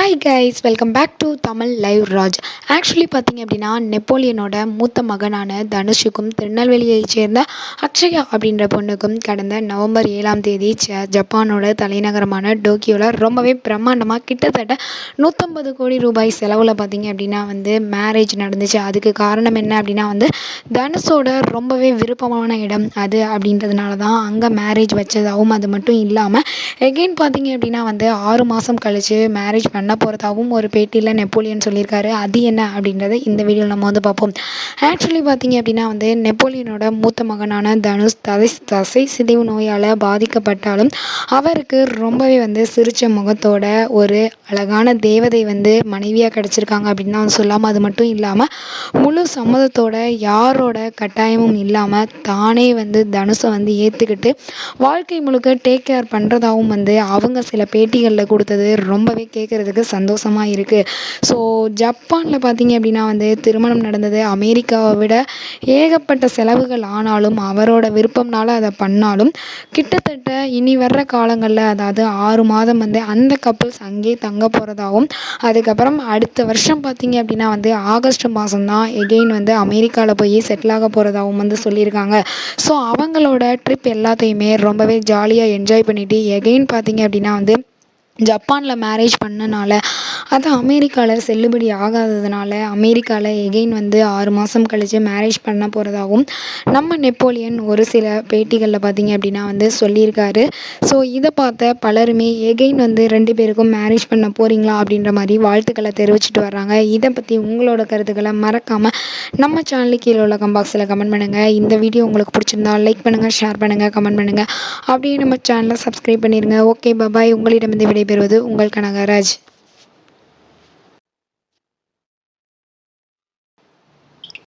Hi guys, welcome back to Tamil live Raj. Actually பார்த்தீங்க அப்படின்னா, நெப்போலியனோட மூத்த மகனான தனுஷுக்கும் திருநெல்வேலியைச் சேர்ந்த அக்ஷயா அப்படின்ற பொண்ணுக்கும் கடந்த நவம்பர் 7ஆம் தேதி ஜப்பானோட தலைநகரமான டோக்கியோவில் ரொம்பவே பிரம்மாண்டமாக கிட்டத்தட்ட 150 கோடி ரூபாய் செலவில் பார்த்தீங்க அப்படின்னா மேரேஜ் நடந்துச்சு. அதுக்கு காரணம் என்ன அப்படின்னா தனுஷோட ரொம்பவே விருப்பமான இடம் அது அப்படின்றதுனால தான் அங்கே மேரேஜ் வச்சதாகவும், அது மட்டும் இல்லாமல் எகெயின் பார்த்தீங்க அப்படின்னா 6 மாதம் கழித்து மேரேஜ் பண்ண போகிறதாகவும் ஒரு பேட்டியில் நெப்போலியன் சொல்லியிருக்காரு. அது என்ன அப்படின்றத இந்த வீடியோவில் நம்ம பார்ப்போம். ஆக்சுவலி பார்த்தீங்க அப்படின்னா நெப்போலியனோட மூத்த மகனான தனுஷ் தசை சிதைவு நோயால் பாதிக்கப்பட்டாலும் அவருக்கு ரொம்பவே சிரிச்ச முகத்தோட ஒரு அழகான தேவதை மனைவியாக கிடச்சிருக்காங்க அப்படின்னு தான் சொல்லாமல், அது மட்டும் இல்லாமல் முழு சம்மதத்தோட யாரோட கட்டாயமும் இல்லாமல் தானே தனுஷை ஏற்றுக்கிட்டு வாழ்க்கை முழுக்க டேக் கேர் பண்ணுறதாகவும் அவங்க சில பேட்டிகளில் கொடுத்தது ரொம்பவே கேட்குறதுக்கு சந்தோஷமாக இருக்குது. ஸோ ஜப்பானில் பார்த்தீங்க அப்படின்னா திருமணம் நடந்தது. அமெரிக்காவை விட ஏகப்பட்ட செலவுகள் ஆனாலும் அவரோட விருப்பம்னால அதை பண்ணாலும் கிட்டத்தட்ட இனி வர்ற காலங்களில், அதாவது 6 மாதம் அந்த கப்புள்ஸ் அங்கே தங்க போகிறதாகவும், அதுக்கப்புறம் அடுத்த வருஷம் பார்த்தீங்க அப்படின்னா ஆகஸ்ட் மாதம் தான் எகெயின் அமெரிக்காவில் போய் செட்டில் ஆக போகிறதாகவும் சொல்லியிருக்காங்க. ஸோ அவங்களோட ட்ரிப் எல்லாத்தையுமே ரொம்பவே ஜாலியாக என்ஜாய் பண்ணிவிட்டு எகெயின் பார்த்தீங்க அப்படின்னா ஜப்பானில் மேரேஜ் பண்ணனால அது அமெரிக்காவில் செல்லுபடி ஆகாததுனால அமெரிக்காவில் எகெயின் 6 மாதம் கழித்து மேரேஜ் பண்ண போகிறதாகவும் நம்ம நெப்போலியன் ஒரு சில பேட்டிகளில் பார்த்தீங்க அப்படின்னா சொல்லியிருக்காரு. ஸோ இதை பார்த்த பலருமே எகெயின் 2 பேருக்கும் மேரேஜ் பண்ண போகிறீங்களா அப்படின்ற மாதிரி வாழ்த்துக்களை தெரிவிச்சிட்டு வர்றாங்க. இதை பற்றி உங்களோட கருத்துக்களை மறக்காமல் நம்ம சேனலுக்கு கீழே உள்ள கம்பாக்ஸில் கமெண்ட் பண்ணுங்கள். இந்த வீடியோ உங்களுக்கு பிடிச்சிருந்தா லைக் பண்ணுங்கள், ஷேர் பண்ணுங்கள், கமெண்ட் பண்ணுங்கள். அப்படியே நம்ம சேனலை சப்ஸ்கிரைப் பண்ணிடுங்க. ஓகே, பாய். உங்களிடமிருந்து விடைபெறுவது உங்கள் கனகராஜ்.